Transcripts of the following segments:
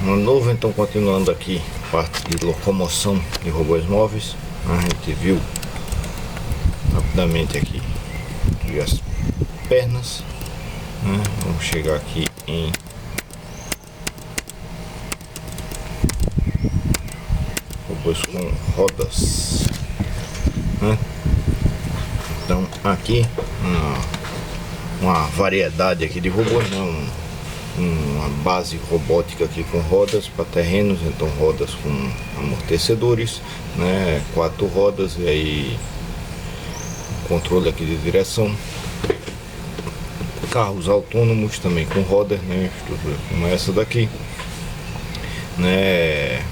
Ano novo. Então, continuando aqui parte de locomoção de robôs móveis, a gente viu rapidamente aqui as pernas, né? Vamos chegar aqui em robôs com rodas, né? Então aqui uma variedade aqui de robôs, né? Uma base robótica aqui com rodas para terrenos, então rodas com amortecedores, né? 4 rodas e aí controle aqui de direção, carros autônomos também com rodas, né? Estrutura como essa daqui, né?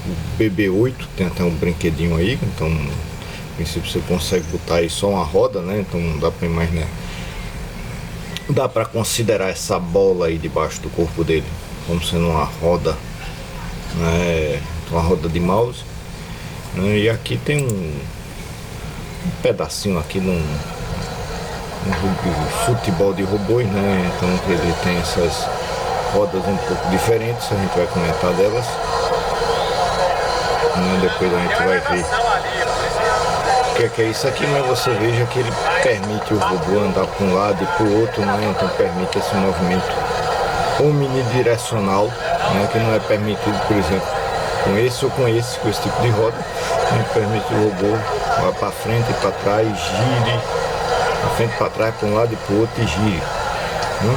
O BB8 tem até um brinquedinho aí, então no princípio você consegue botar aí só uma roda, né? Então não dá para imaginar, dá para considerar essa bola aí debaixo do corpo dele como sendo uma roda, né? Uma roda de mouse, né? E aqui tem um pedacinho aqui num futebol de robôs, né? Então ele tem essas rodas um pouco diferentes, a gente vai comentar delas, né? Depois a gente vai ver o que é isso aqui, mas você veja que ele permite o robô andar para um lado e para o outro, né? Então permite esse movimento omnidirecional, né? Que não é permitido, por exemplo, com esse ou com esse tipo de roda. Ele permite o robô vá para frente e para trás, gire para frente e para trás, para um lado e para o outro e gire, né?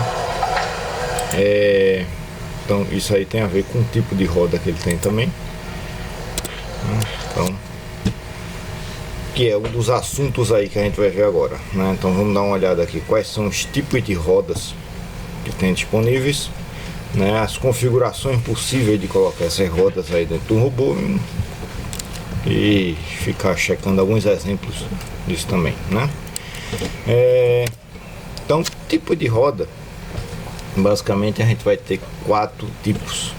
Então isso aí tem a ver com o tipo de roda que ele tem também, né? Então, que é um dos assuntos aí que a gente vai ver agora, né? Então vamos dar uma olhada aqui quais são os tipos de rodas que tem disponíveis, né? As configurações possíveis de colocar essas rodas aí dentro do robô e ficar checando alguns exemplos disso também, né? Então, tipo de roda, basicamente a gente vai ter 4 tipos.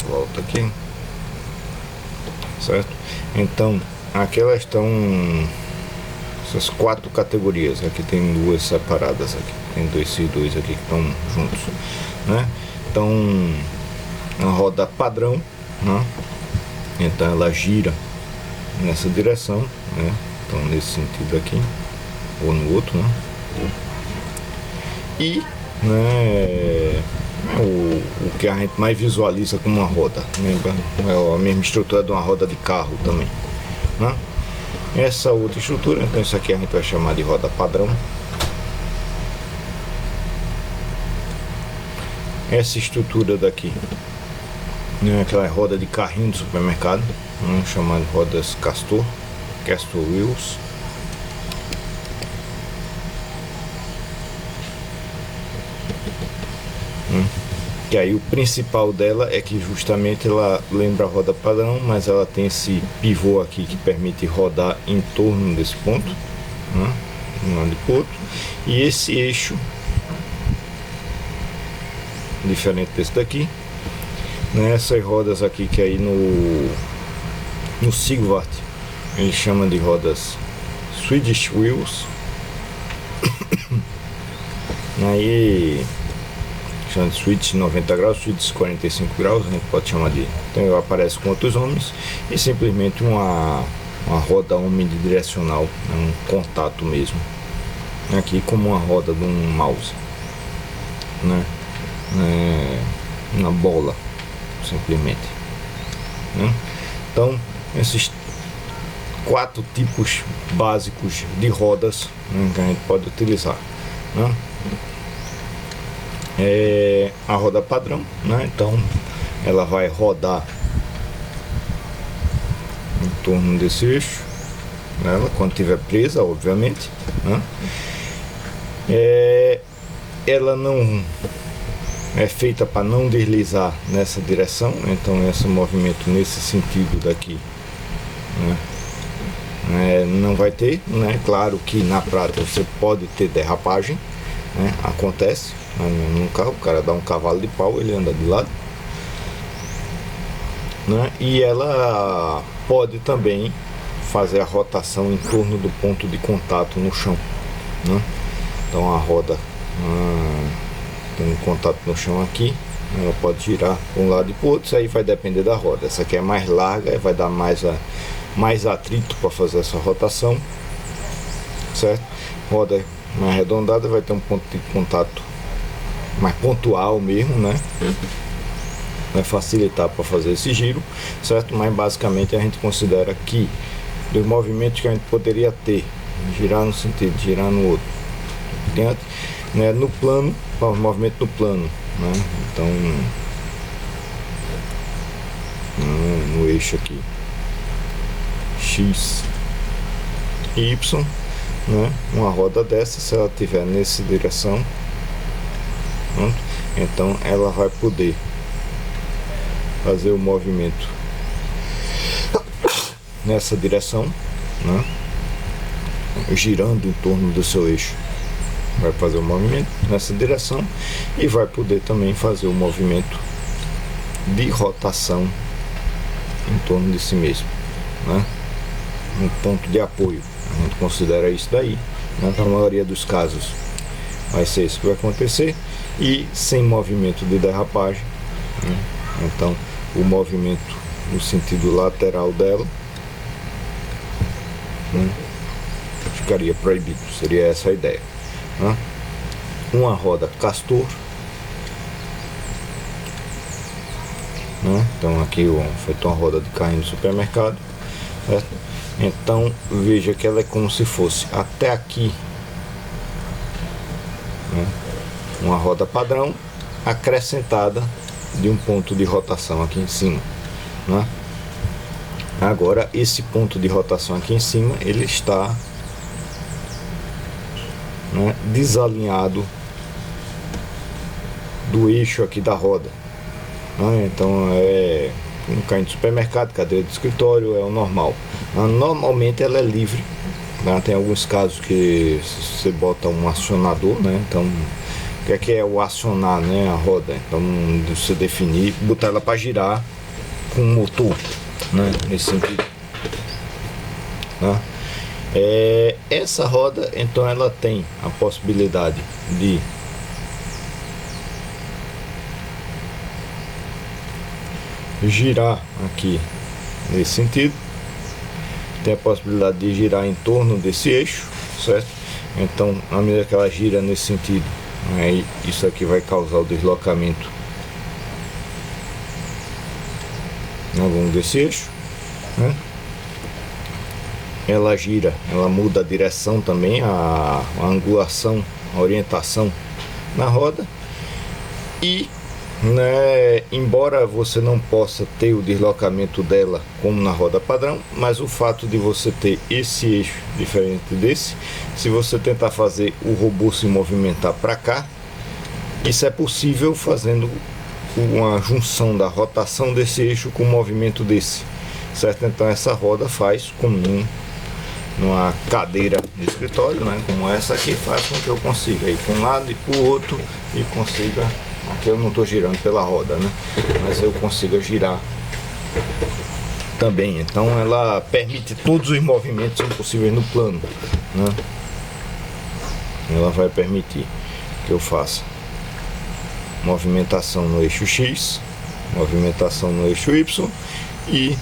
Volta aqui, certo? Então aqui elas estão, essas 4 categorias. Aqui tem 2 separadas, aqui tem esses dois aqui que estão juntos, né? Então uma roda padrão, né? Então ela gira nessa direção, né? Então nesse sentido aqui ou no outro, né? E, né, o que a gente mais visualiza como uma roda, lembra? É a mesma estrutura de uma roda de carro também, né? Essa outra estrutura, então isso aqui a gente vai chamar de roda padrão. Essa estrutura daqui, né, aquela roda de carrinho do supermercado, né, chamada de rodas Castor Wheels. Que aí o principal dela é que justamente ela lembra a roda padrão, mas ela tem esse pivô aqui que permite rodar em torno desse ponto, né, de um lado e pro outro. E esse eixo, diferente desse daqui, né, essas rodas aqui que aí no Sigvart ele chama de rodas Swedish Wheels. Aí chama de switch 90 graus, switch 45 graus, a gente pode chamar de. Então aparece com outros nomes e simplesmente uma roda omnidirecional, um contato mesmo. Aqui como uma roda de um mouse, né? Uma bola, simplesmente, né? Então esses 4 tipos básicos de rodas, né, que a gente pode utilizar, né? A roda padrão, né? Então ela vai rodar em torno desse eixo, né? Quando estiver presa, obviamente, né? Ela não é feita para não deslizar nessa direção, então esse movimento nesse sentido daqui, né? Não vai ter, né? Claro que na prática você pode ter derrapagem, né? Acontece num carro, o cara dá um cavalo de pau, ele anda de lado, né? E ela pode também fazer a rotação em torno do ponto de contato no chão, né? Então a roda tem um contato no chão aqui, ela pode girar para um lado e para o outro. Isso aí vai depender da roda. Essa aqui é mais larga, vai dar mais atrito para fazer essa rotação, certo? Roda mais arredondada vai ter um ponto de contato mais pontual mesmo, né? Vai facilitar para fazer esse giro, certo? Mas basicamente a gente considera que dos movimentos que a gente poderia ter, girar no sentido, girar no outro, diante, né? No plano, o movimento no plano, né? Então no eixo aqui X e Y, né? Uma roda dessa, se ela tiver nessa direção, pronto, então ela vai poder fazer o movimento nessa direção, né? Girando em torno do seu eixo, vai fazer o movimento nessa direção e vai poder também fazer o movimento de rotação em torno de si mesmo, né? Um ponto de apoio, a gente considera isso daí, né? Na maioria dos casos vai ser isso que vai acontecer, e sem movimento de derrapagem, né? Então o movimento no sentido lateral dela, né, ficaria proibido, seria essa a ideia, né? Uma roda Castor, né? Então aqui foi uma roda de carrinho de supermercado, certo? Então veja que ela é como se fosse até aqui, né, uma roda padrão acrescentada de um ponto de rotação aqui em cima, né? Agora esse ponto de rotação aqui em cima ele está, né, desalinhado do eixo aqui da roda, né? Então é um carrinho de supermercado, cadeira de escritório, é o normal. Normalmente ela é livre, né? Tem alguns casos que você bota um acionador, né? Então o que é o acionar, né, a roda? Então você definir, botar ela para girar com o motor, né, nesse sentido, né? Essa roda, então ela tem a possibilidade de girar aqui nesse sentido, tem a possibilidade de girar em torno desse eixo, certo? Então à medida que ela gira nesse sentido, aí isso aqui vai causar o deslocamento ao longo desse eixo, né? Ela gira, ela muda a direção também, a angulação, a orientação na roda, e, né, embora você não possa ter o deslocamento dela como na roda padrão, mas o fato de você ter esse eixo diferente desse, se você tentar fazer o robô se movimentar para cá, isso é possível fazendo uma junção da rotação desse eixo com o movimento desse, certo? Então essa roda faz como numa cadeira de escritório, né, como essa aqui, faz com que eu consiga ir para um lado e para o outro e consiga, aqui eu não estou girando pela roda, né, mas eu consigo girar também. Então ela permite todos os movimentos possíveis no plano, né? Ela vai permitir que eu faça movimentação no eixo X, movimentação no eixo Y e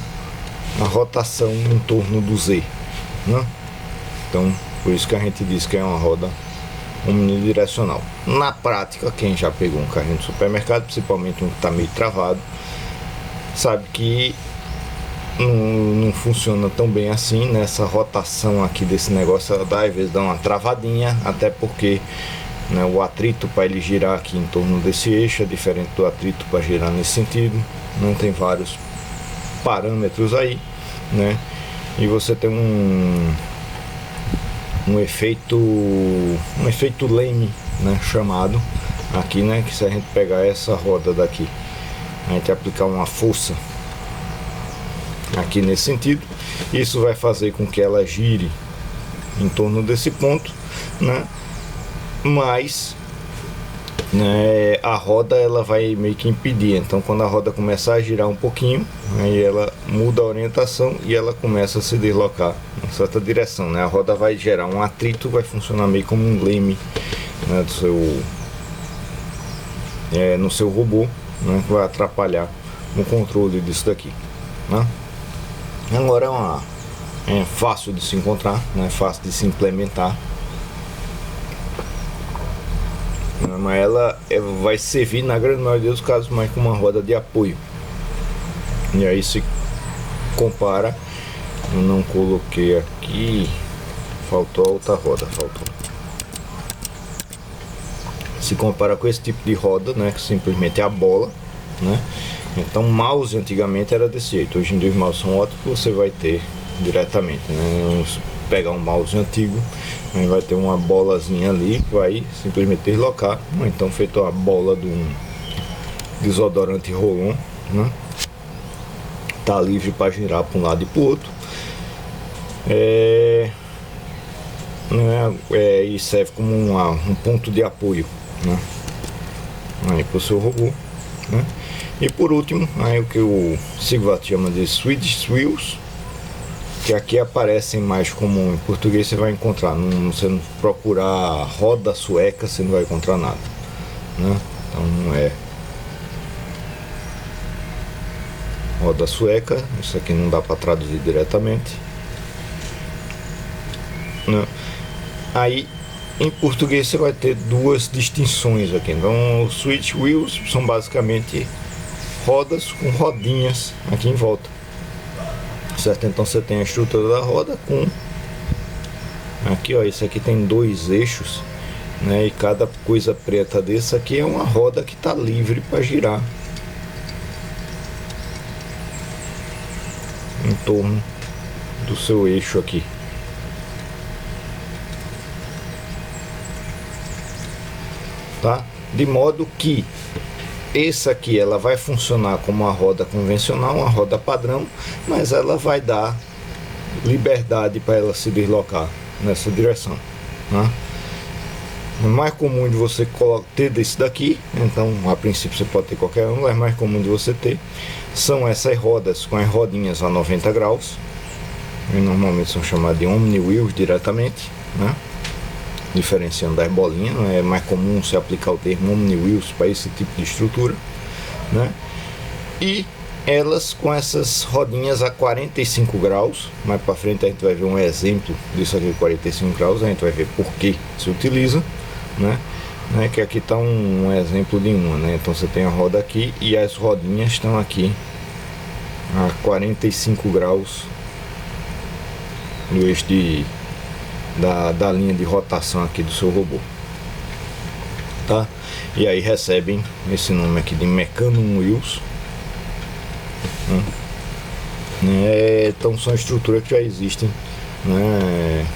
a rotação em torno do Z, né? Então por isso que a gente diz que é uma roda omnidirecional. Na prática, quem já pegou um carrinho de supermercado, principalmente um que está meio travado, sabe que não funciona tão bem assim, nessa rotação aqui desse negócio. Ela dá, às vezes dá uma travadinha, até porque, né, o atrito para ele girar aqui em torno desse eixo é diferente do atrito para girar nesse sentido. Não tem vários parâmetros aí, né? E você tem um efeito Leme, né, chamado aqui, né, que se a gente pegar essa roda daqui, a gente aplicar uma força aqui nesse sentido, isso vai fazer com que ela gire em torno desse ponto, né? Mas, né, a roda ela vai meio que impedir. Então quando a roda começar a girar um pouquinho, aí ela muda a orientação e ela começa a se deslocar em certa direção, né? A roda vai gerar um atrito, vai funcionar meio como um leme né, no seu robô, né, que vai atrapalhar no controle disso daqui, né? Agora é fácil de se encontrar, né, fácil de se implementar, mas ela vai servir na grande maioria dos casos mais como uma roda de apoio. E aí se compara, eu não coloquei aqui, faltou a outra roda, se compara com esse tipo de roda, né, que simplesmente é a bola, né? Então mouse antigamente era desse jeito, hoje em dia os mouses são ótimos, você vai ter diretamente, né? Vamos pegar um mouse antigo, aí vai ter uma bolazinha ali que vai simplesmente deslocar, ou então feito a bola de um desodorante Rolon, né? Tá livre para girar para um lado e para o outro, e serve como um ponto de apoio, né, aí para o seu robô, né? E por último, aí o que o Sigvart chama de Swedish Wheels, que aqui aparecem mais comum em português, você vai encontrar, você não procurar roda sueca, você não vai encontrar nada, né? Então não é roda sueca, isso aqui não dá para traduzir diretamente, né? Aí em português você vai ter duas distinções aqui. Então os switch wheels são basicamente rodas com rodinhas aqui em volta, certo? Então você tem a estrutura da roda com aqui, ó, esse aqui tem dois eixos, né? E cada coisa preta desse aqui é uma roda que está livre para girar em torno do seu eixo aqui, tá? De modo que essa aqui ela vai funcionar como uma roda convencional, uma roda padrão, mas ela vai dar liberdade para ela se deslocar nessa direção, né? O mais comum de você ter desse daqui, então a princípio você pode ter qualquer um, mas mais comum de você ter são essas rodas com as rodinhas a 90 graus, e normalmente são chamadas de Omni Wheels diretamente, né? Diferenciando das bolinhas, é mais comum se aplicar o termo Omni Wheels para esse tipo de estrutura, né? E elas com essas rodinhas a 45 graus, mais para frente a gente vai ver um exemplo disso aqui, 45 graus, a gente vai ver por que se utiliza, né? Que aqui está um exemplo de uma, né? Então você tem a roda aqui e as rodinhas estão aqui a 45 graus no eixo da linha de rotação aqui do seu robô, tá? E aí recebem esse nome aqui de Mecanum Wheels, né? Então são estruturas que já existem, né?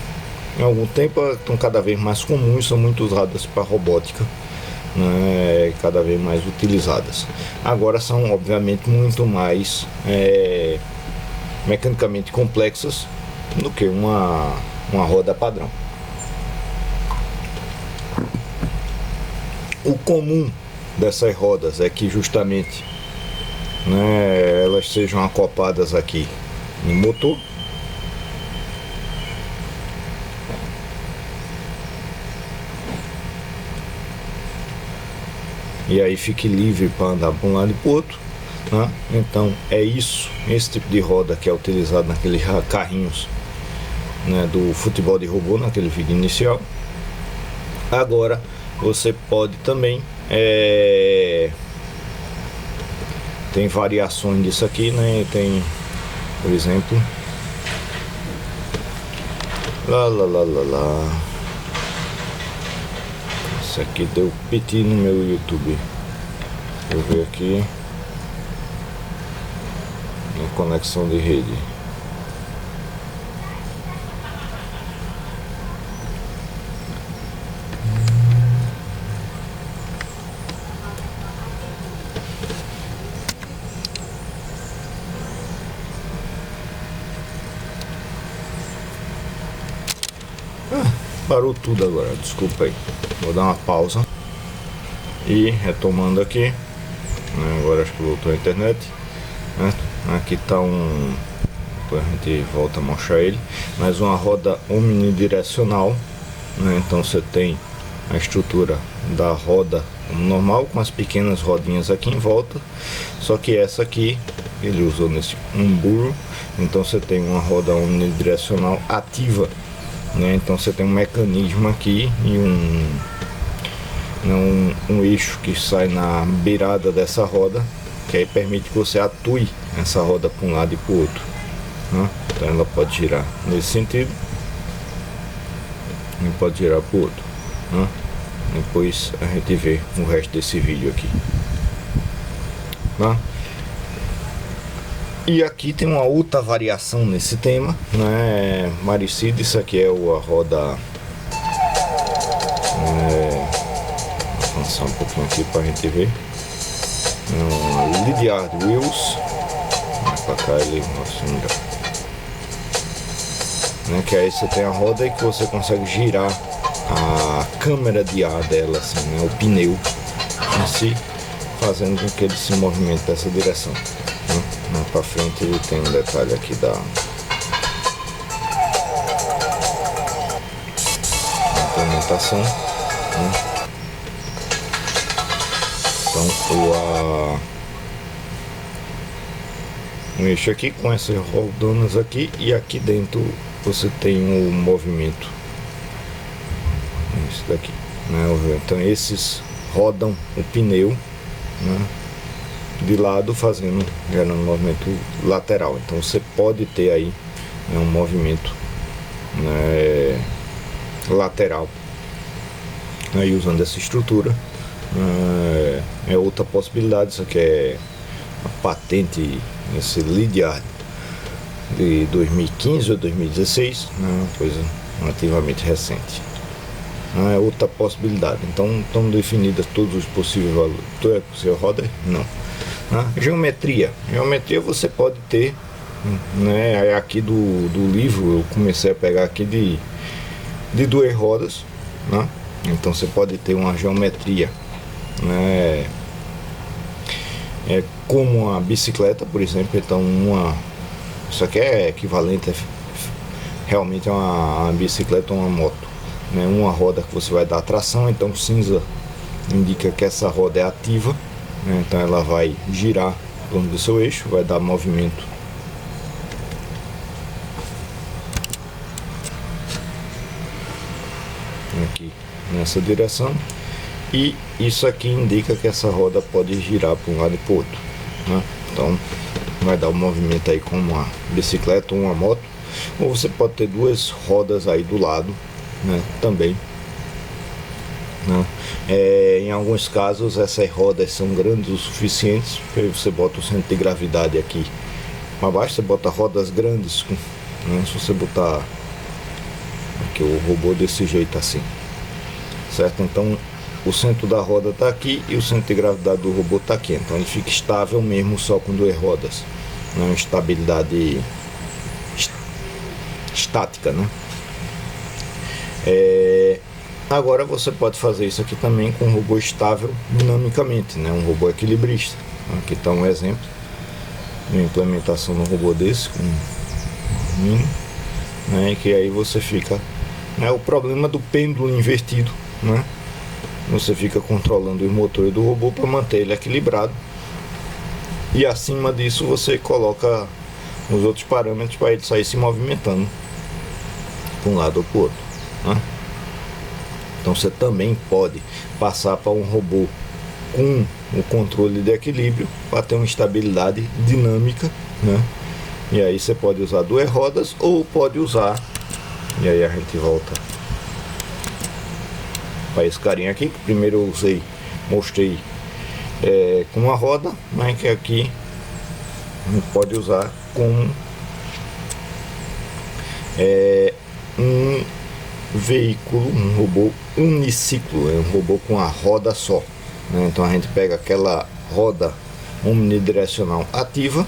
Em algum tempo estão cada vez mais comuns, são muito usadas para robótica, né? Cada vez mais utilizadas. Agora são obviamente muito mais mecanicamente complexas do que uma roda padrão. O comum dessas rodas é que justamente, né, elas sejam acopladas aqui no motor, e aí fique livre para andar para um lado e para o outro, né? Então é esse tipo de roda que é utilizado naqueles carrinhos, né, do futebol de robô, naquele vídeo inicial. Agora você pode também tem variações disso aqui, né? Tem, por exemplo, esse aqui deu piti no meu YouTube. Deixa eu ver aqui na conexão de rede. Parou tudo agora, desculpa aí. Vou dar uma pausa. E retomando aqui, né, agora acho que voltou a internet, né? Aqui tá depois a gente volta a mostrar ele, mas uma roda omnidirecional, né? Então você tem a estrutura da roda normal, com as pequenas rodinhas aqui em volta, só que essa aqui ele usou nesse burro. Então você tem uma roda unidirecional ativa, né? Então você tem um mecanismo aqui e um eixo que sai na beirada dessa roda, que aí permite que você atue essa roda para um lado e para o outro, né? Então ela pode girar nesse sentido e pode girar para o outro, né? Depois a gente vê o resto desse vídeo aqui, né? E aqui tem uma outra variação nesse tema, né? Maricida, isso aqui é a roda. Vou avançar um pouquinho aqui para a gente ver. Lydiard Wheels. Para cá ele mostra melhor. Né? Que aí você tem a roda e que você consegue girar a câmara de ar dela, assim, né? O pneu em si, fazendo com que ele se movimente dessa direção. Mais para frente ele tem um detalhe aqui da implementação, né? Então um eixo aqui com essas rodonas aqui, e aqui dentro você tem o movimento, isso daqui, né? Então esses rodam o pneu, né, de lado, gerando um movimento lateral. Então você pode ter aí, né, um movimento, né, lateral, aí usando essa estrutura. É outra possibilidade. Isso aqui é a patente, esse Lydiard de 2015 ou 2016, né, uma coisa relativamente recente. É outra possibilidade. Então estão definidas todos os possíveis valores. Tu é possível roda? Não. Geometria você pode ter, né? Aqui do livro eu comecei a pegar aqui de 2 rodas, né? Então você pode ter uma geometria, né? Como uma bicicleta, por exemplo. Então isso aqui é equivalente realmente a uma bicicleta ou uma moto, né? Uma roda que você vai dar tração. Então cinza indica que essa roda é ativa, né? Então ela vai girar em torno do seu eixo, vai dar movimento aqui nessa direção, e isso aqui indica que essa roda pode girar para um lado e para o outro, né? Então vai dar um movimento aí como uma bicicleta ou uma moto, ou você pode ter 2 rodas aí do lado, né? Também, né? Em alguns casos essas rodas são grandes o suficientes, aí você bota o centro de gravidade aqui para baixo, você bota rodas grandes, né? Se você botar aqui o robô desse jeito assim, certo? Então o centro da roda está aqui e o centro de gravidade do robô está aqui, então ele fica estável mesmo só com 2 rodas, não é estabilidade estática, né? Agora você pode fazer isso aqui também com um robô estável dinamicamente, né? Um robô equilibrista. Aqui está um exemplo de implementação de um robô desse com né? Que aí você fica, né? O problema do pêndulo invertido, né? Você fica controlando os motores do robô para manter ele equilibrado, e acima disso você coloca os outros parâmetros para ele sair se movimentando para um lado ou para o outro, né? Então você também pode passar para um robô com o controle de equilíbrio para ter uma estabilidade dinâmica, né? E aí você pode usar 2 rodas ou pode usar, e aí a gente volta para esse carinha aqui, que primeiro eu mostrei com uma roda, mas que aqui a gente pode usar com um veículo, um robô uniciclo, é um robô com a roda só, né? Então a gente pega aquela roda omnidirecional ativa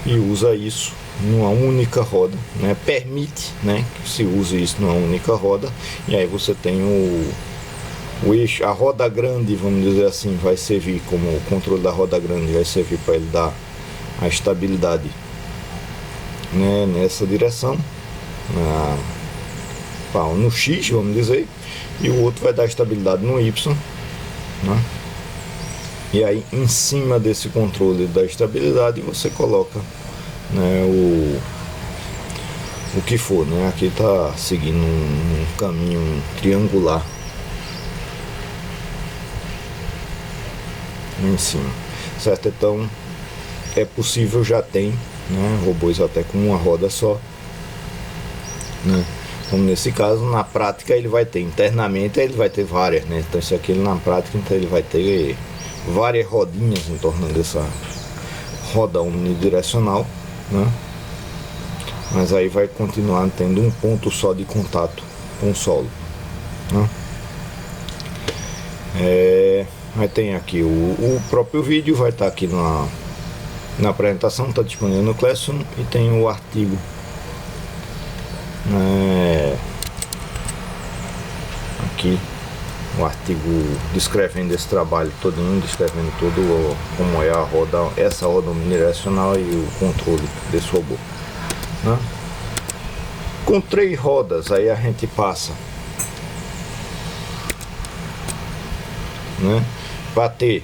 e usa isso numa única roda, né? Permite, né, que se use isso numa única roda, e aí você tem o eixo, a roda grande, vamos dizer assim, vai servir como o controle da roda grande, vai servir para ele dar a estabilidade, né, nessa direção, no X, vamos dizer, e o outro vai dar estabilidade no Y, né? E aí em cima desse controle da estabilidade você coloca, né, o que for, né? Aqui está seguindo um caminho triangular em cima, certo? Então é possível, já tem, né, robôs até com uma roda só, né? Como nesse caso, na prática ele vai ter internamente, ele vai ter várias, né? Então isso aqui na prática, então ele vai ter várias rodinhas em torno dessa roda unidirecional, né? Mas aí vai continuar tendo um ponto só de contato com o solo, né? Aí tem aqui o próprio vídeo, vai estar aqui na apresentação, está disponível no Classroom, e tem o artigo, aqui o artigo descrevendo esse trabalho todinho, descrevendo tudo como é a roda, essa roda unidirecional e o controle desse robô, né? Com 3 rodas aí a gente passa, né, para ter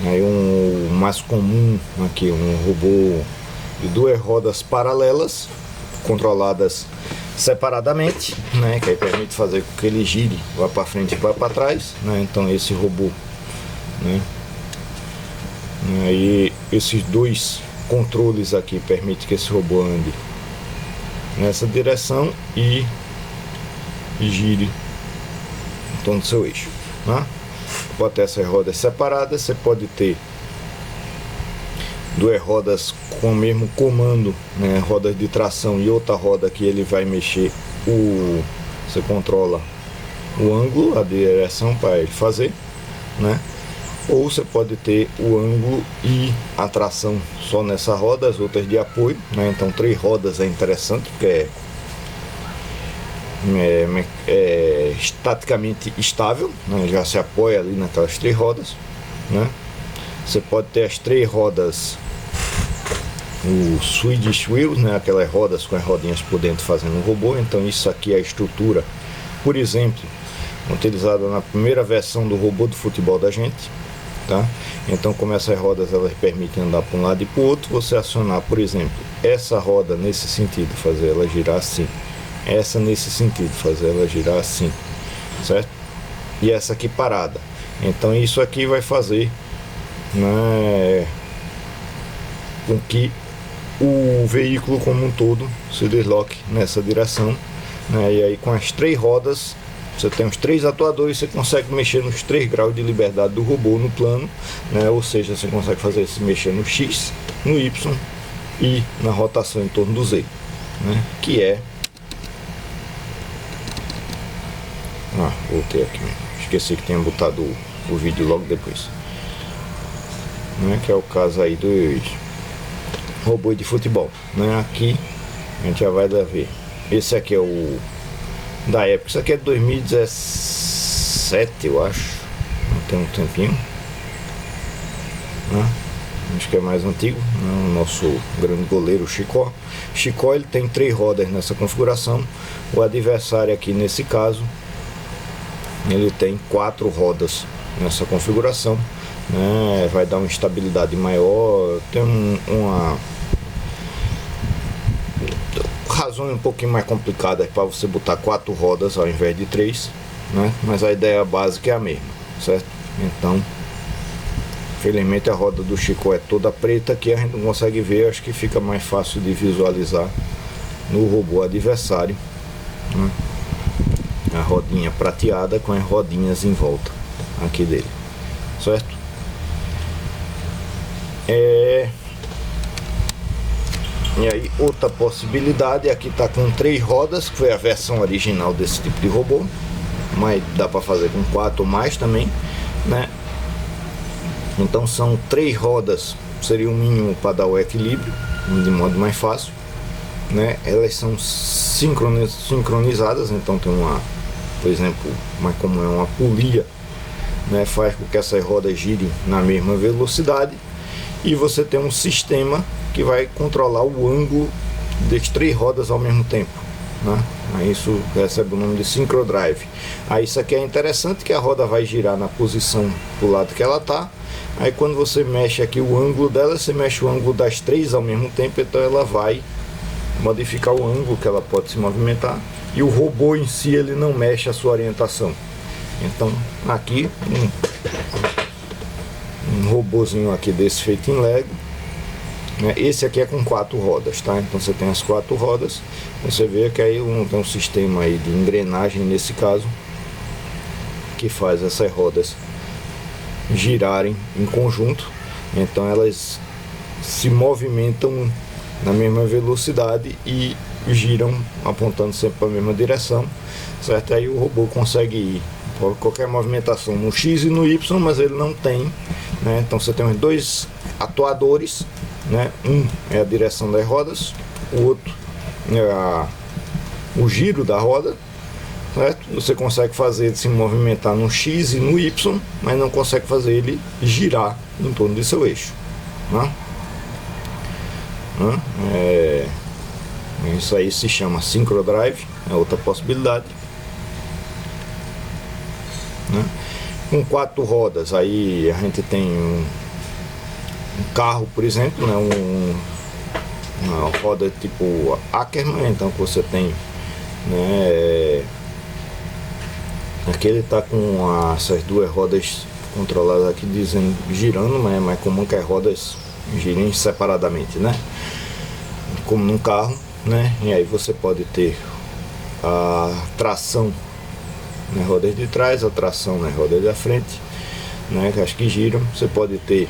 aí um mais comum aqui, um robô de 2 rodas paralelas controladas separadamente, né, que aí permite fazer com que ele gire, vá para frente e vá para trás, né? Então esse robô, né, aí esses 2 controles aqui permite que esse robô ande nessa direção e gire em torno do seu eixo, né? Pode ter essas rodas separadas, você pode ter 2 rodas com o mesmo comando, né, rodas de tração, e outra roda que ele vai mexer, você controla o ângulo, a direção para ele fazer, né? Ou você pode ter o ângulo e a tração só nessa roda, as outras de apoio, né? Então 3 rodas é interessante, porque é estaticamente estável, né? Já se apoia ali naquelas 3 rodas, né? Você pode ter as 3 rodas, o Swedish Wheels, né? Aquelas rodas com as rodinhas por dentro fazendo um robô. Então isso aqui é a estrutura, por exemplo, utilizada na primeira versão do robô do futebol da gente, tá? Então como essas rodas elas permitem andar para um lado e para o outro, você acionar, por exemplo, essa roda nesse sentido, fazer ela girar assim, essa nesse sentido, fazer ela girar assim, certo? E essa aqui parada. Então isso aqui vai fazer, né, com que o veículo como um todo se desloque nessa direção, né? E aí com as 3 rodas você tem os 3 atuadores, você consegue mexer nos 3 graus de liberdade do robô no plano, né? Ou seja, você consegue fazer se mexer no X, no Y e na rotação em torno do Z, né? Que é voltei aqui, esqueci que tinha botado o vídeo logo depois, né? Que é o caso aí dos robôs de futebol, né? Aqui a gente já vai ver. Esse aqui é o da época, isso aqui é de 2017, eu acho, tem um tempinho, né? Acho que é mais antigo, né? O nosso grande goleiro Chicó. Chicó, ele tem 3 rodas nessa configuração. O adversário aqui nesse caso, ele tem 4 rodas nessa configuração, né? Vai dar uma estabilidade maior, tem uma razão um pouquinho mais complicada para você botar 4 rodas ao invés de 3, né? Mas a ideia básica é a mesma, certo? Então, infelizmente a roda do Chico é toda preta, que a gente não consegue ver, acho que fica mais fácil de visualizar no robô adversário, né? A rodinha prateada com as rodinhas em volta aqui dele, certo? E aí outra possibilidade, aqui tá com 3 rodas, que foi a versão original desse tipo de robô, mas dá para fazer com 4 ou mais também, né? Então são 3 rodas, seria o mínimo para dar o equilíbrio de modo mais fácil, né? Elas são sincronizadas, então tem uma, por exemplo, como é uma polia, né? Faz com que essas rodas girem na mesma velocidade, e você tem um sistema que vai controlar o ângulo das 3 rodas ao mesmo tempo, né? Aí isso recebe o nome de Synchro Drive. Aí isso aqui é interessante, que a roda vai girar na posição pro lado que ela tá. Aí quando você mexe aqui o ângulo dela, você mexe o ângulo das três ao mesmo tempo, então ela vai modificar o ângulo que ela pode se movimentar. E o robô em si, ele não mexe a sua orientação. Então aqui um robôzinho aqui desse feito em Lego, né? Esse aqui é com 4 rodas, tá? Então você tem as 4 rodas. Você vê que aí tem um sistema aí de engrenagem nesse caso, que faz essas rodas girarem em conjunto. Então elas se movimentam na mesma velocidade e giram apontando sempre para a mesma direção, certo? Aí o robô consegue ir por qualquer movimentação no X e no Y, mas ele não tem, né? Então você tem os dois atuadores, né? Um é a direção das rodas, o outro é o giro da roda, certo? Você consegue fazer ele se movimentar no X e no Y, mas não consegue fazer ele girar em torno de seu eixo, né? Isso aí se chama Synchro Drive, é outra possibilidade, né? Com 4 rodas, aí a gente tem um carro, por exemplo, né? Uma roda tipo Ackerman, então que você tem, né? Aqui ele está com essas 2 rodas controladas aqui dizendo girando, mas é mais comum que as rodas girem separadamente, né? Como num carro, né? E aí você pode ter a tração nas rodas de trás, a tração nas rodas da frente, né? Que acho que giram. Você pode ter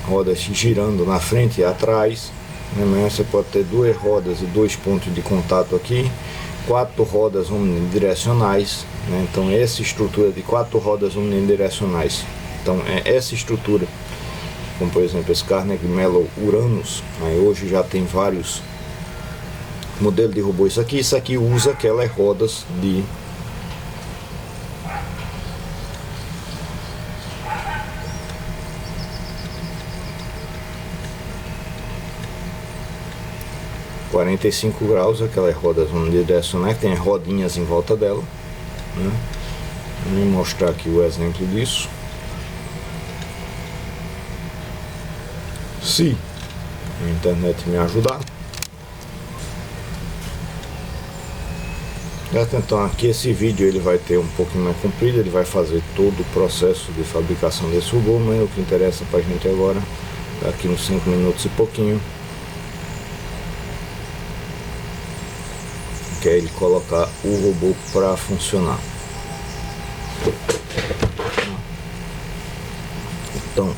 rodas girando na frente e atrás, né? Você pode ter 2 rodas e 2 pontos de contato aqui, 4 rodas omnidirecionais, né? Então essa estrutura de 4 rodas omnidirecionais, então é essa estrutura, como por exemplo esse Carnegie Mellon Uranus, aí hoje já tem vários modelos de robô. Isso aqui usa aquelas rodas de ...45 graus, aquelas rodas omnidirecionais, tem as rodinhas em volta dela, né? Vou mostrar aqui o exemplo disso. Se a internet me ajudar. Então aqui esse vídeo ele vai ter um pouquinho mais comprido, ele vai fazer todo o processo de fabricação desse robô, mas o que interessa pra gente agora, daqui uns 5 minutos e pouquinho, que é ele colocar o robô para funcionar. Então,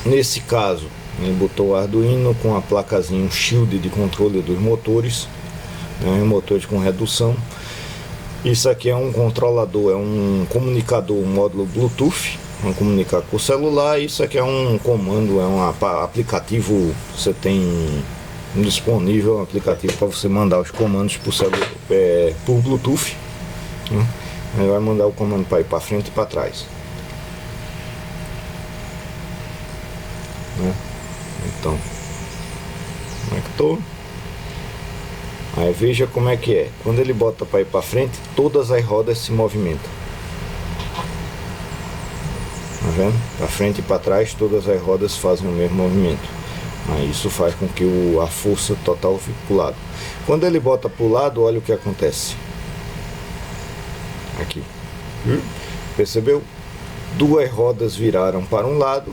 nesse caso, ele botou o Arduino com a placazinha, um shield de controle dos motores, né, motores com redução. Isso aqui é um controlador, é um comunicador, um módulo Bluetooth, vamos comunicar com o celular. Isso aqui é um comando, é um aplicativo, você tem disponível um aplicativo para você mandar os comandos por celular, por Bluetooth, né? Ele vai mandar o comando para ir para frente e para trás, né? Então conectou. Aí veja como é que é. Quando ele bota para ir para frente, todas as rodas se movimentam. Tá vendo? Para frente e para trás, todas as rodas fazem o mesmo movimento. Aí isso faz com que a força total fique para o lado. Quando ele bota para o lado, olha o que acontece. Aqui. Percebeu? 2 rodas viraram para um lado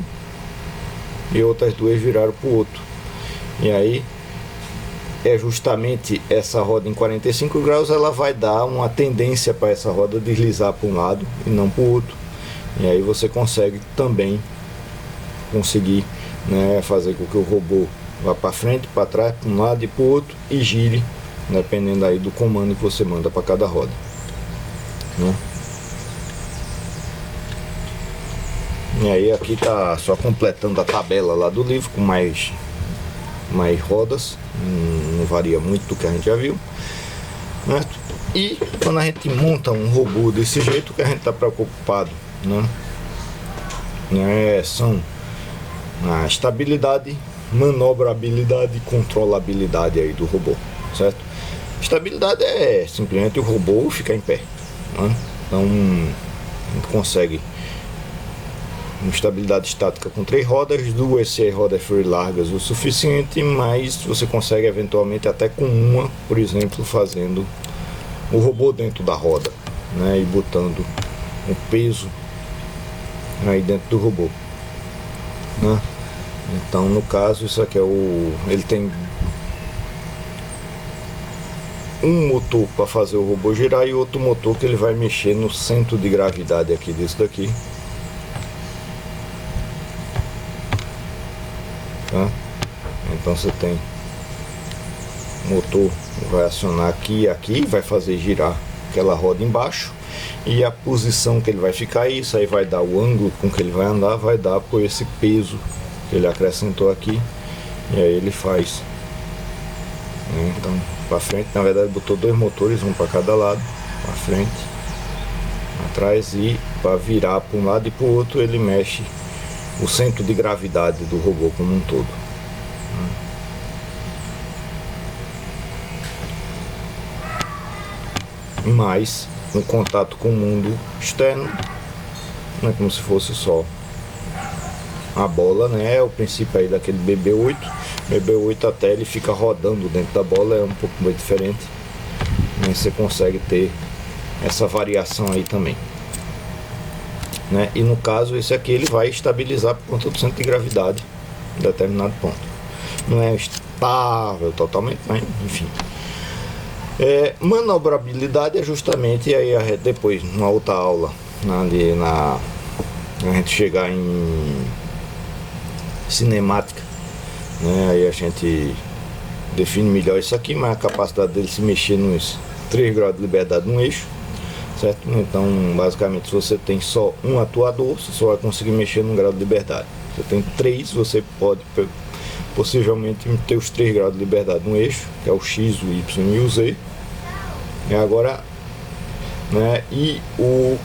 e outras 2 viraram para o outro. E aí é justamente essa roda em 45 graus, ela vai dar uma tendência para essa roda deslizar para um lado e não para o outro. E aí você consegue também né, fazer com que o robô vá para frente, para trás, para um lado e para o outro e gire, dependendo aí do comando que você manda para cada roda, né? E aí aqui tá só completando a tabela lá do livro com mais rodas, não varia muito do que a gente já viu, né? E quando a gente monta um robô desse jeito, que a gente está preocupado, né? São a estabilidade, manobrabilidade e controlabilidade aí do robô, certo? Estabilidade é simplesmente o robô ficar em pé, né? Então a gente consegue uma estabilidade estática com 3 rodas, 2 se as rodas forem largas o suficiente, mas você consegue eventualmente até com uma, por exemplo, fazendo o robô dentro da roda, né, e botando o peso aí dentro do robô, né? Então no caso isso aqui é ele tem um motor para fazer o robô girar e outro motor que ele vai mexer no centro de gravidade aqui desse daqui, tá? Então você tem motor que vai acionar aqui e aqui, vai fazer girar aquela roda embaixo, e a posição que ele vai ficar, isso aí vai dar o ângulo com que ele vai andar, vai dar por esse peso que ele acrescentou aqui, e aí ele faz, né? Então para frente, na verdade botou 2 motores, um para cada lado, para frente, atrás, e para virar para um lado e para o outro ele mexe o centro de gravidade do robô como um todo. Mas no contato com o mundo externo, não é como se fosse só a bola, né? É o princípio aí daquele BB-8. BB-8 até ele fica rodando dentro da bola, é um pouco mais diferente, mas você consegue ter essa variação aí também, né? E no caso esse aqui ele vai estabilizar por conta do centro de gravidade em determinado ponto. Não é estável totalmente, mas enfim. Manobrabilidade é justamente aí depois, numa outra aula, a gente chegar em cinemática, né? Aí a gente define melhor isso aqui, mas a capacidade dele se mexer nos 3 graus de liberdade no eixo, certo? Então basicamente se você tem só um atuador, você só vai conseguir mexer num grau de liberdade. Você tem 3, você pode possivelmente ter os 3 graus de liberdade no eixo, que é o X, o Y e o Z. E agora, né, e o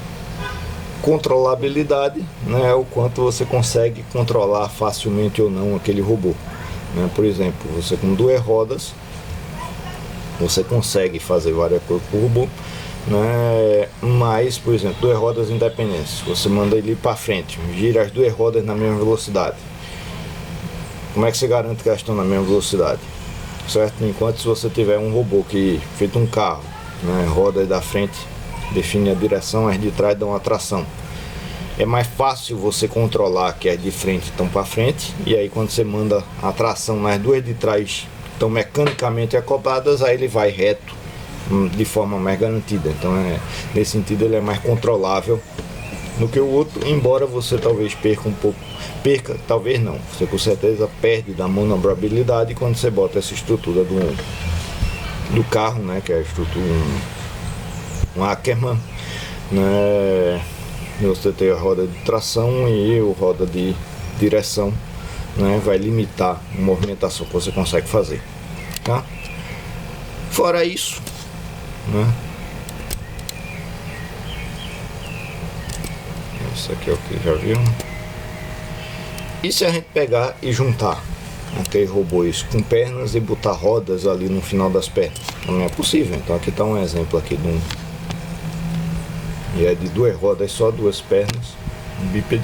controlabilidade, né, o quanto você consegue controlar facilmente ou não aquele robô, né? Por exemplo, você com 2 rodas você consegue fazer várias coisas com o robô, né? Mas, por exemplo, 2 rodas independentes, você manda ele para frente, gira as 2 rodas na mesma velocidade. Como é que você garante que elas estão na mesma velocidade, certo? Enquanto se você tiver um robô que feito um carro, né, roda da frente define a direção, as de trás dão a tração. É mais fácil você controlar que as de frente estão para frente, e aí quando você manda a tração nas 2 de trás estão mecanicamente acopladas, aí ele vai reto de forma mais garantida. Então nesse sentido ele é mais controlável do que o outro, embora você talvez perca um pouco, talvez não, você com certeza perde da manobrabilidade quando você bota essa estrutura do carro, né, que é a estrutura um Ackermann, né? Você tem a roda de tração e a roda de direção, né? Vai limitar a movimentação que você consegue fazer, tá? Fora isso, né? Isso aqui é o que já viu. E se a gente pegar e juntar aqueles robôs com pernas e botar rodas ali no final das pernas? Não é possível. Então aqui está um exemplo aqui de e é de 2 rodas, só 2 pernas, um bípede,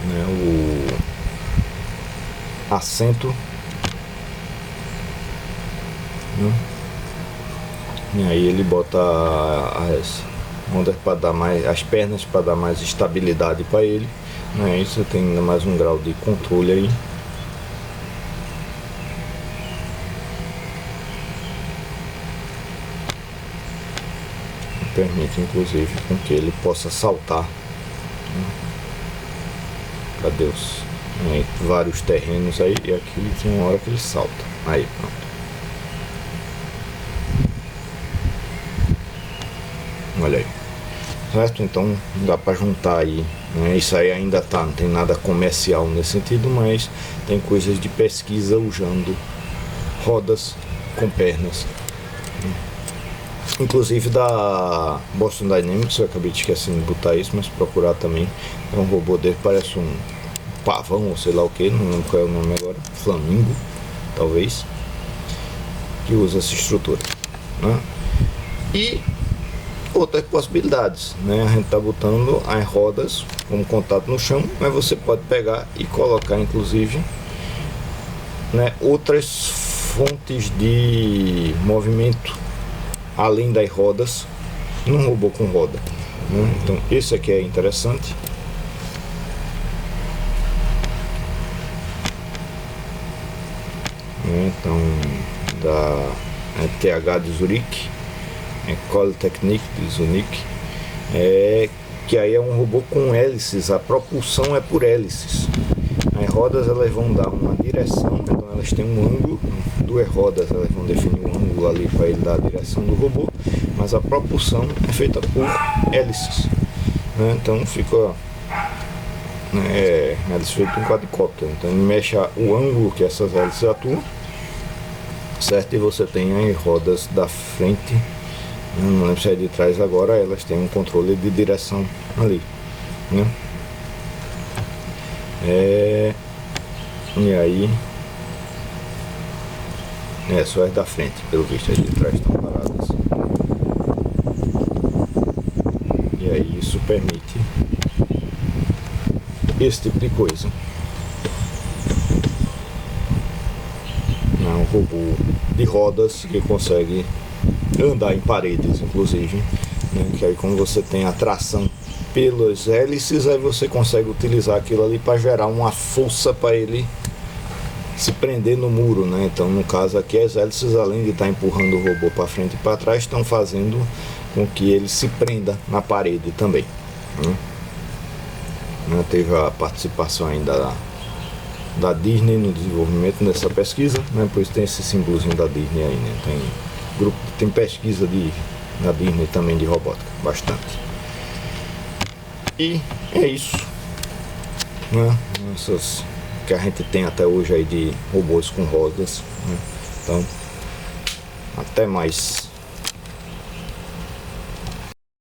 né? O assento, né? E aí ele bota as ondas para dar mais, as pernas para dar mais estabilidade para ele, né? Aí você tem ainda mais um grau de controle aí. Permite inclusive com que ele possa saltar, né? Cadê vários terrenos aí, e aqui tem uma hora que ele salta. Aí pronto. Olha aí, certo? Então dá para juntar aí, né? Isso aí ainda não tem nada comercial nesse sentido, mas tem coisas de pesquisa usando rodas com pernas, inclusive da Boston Dynamics. Eu acabei de esquecendo de botar isso, mas procurar também. É um robô dele, parece um pavão ou sei lá o que, não lembro qual é o nome agora, flamingo talvez, que usa essa estrutura, né? E outras possibilidades, né? A gente está botando as rodas como contato no chão, mas você pode pegar e colocar inclusive, né, outras fontes de movimento além das rodas num robô com roda, né? Então esse aqui é interessante. Então da TH de Zurique, École Technique de Zurique, que aí é um robô com hélices, a propulsão é por hélices. As rodas elas vão dar uma direção, então elas têm um ângulo, duas rodas elas vão definir um ângulo ali para ele dar a direção do robô, mas a propulsão é feita por hélices, né? Então fica hélice feito um quadricóptero, então ele mexe o ângulo que essas hélices atuam, certo? E você tem as rodas da frente, não lembro se é de trás agora, elas têm um controle de direção ali, né? E aí só as da frente, pelo visto, as de trás estão paradas. E aí isso permite esse tipo de coisa. É um robô de rodas que consegue andar em paredes, inclusive, né? Que aí como você tem a tração pelas hélices, aí você consegue utilizar aquilo ali para gerar uma força para ele se prender no muro, né? Então no caso aqui as hélices, além de estar empurrando o robô para frente e para trás, estão fazendo com que ele se prenda na parede também, né? Teve a participação ainda da Disney no desenvolvimento dessa pesquisa, né? Por isso tem esse símbolozinho da Disney aí, né? Tem pesquisa da Disney também de robótica, bastante. E é isso, né? Essas que a gente tem até hoje aí de robôs com rodas, né? Então, até mais.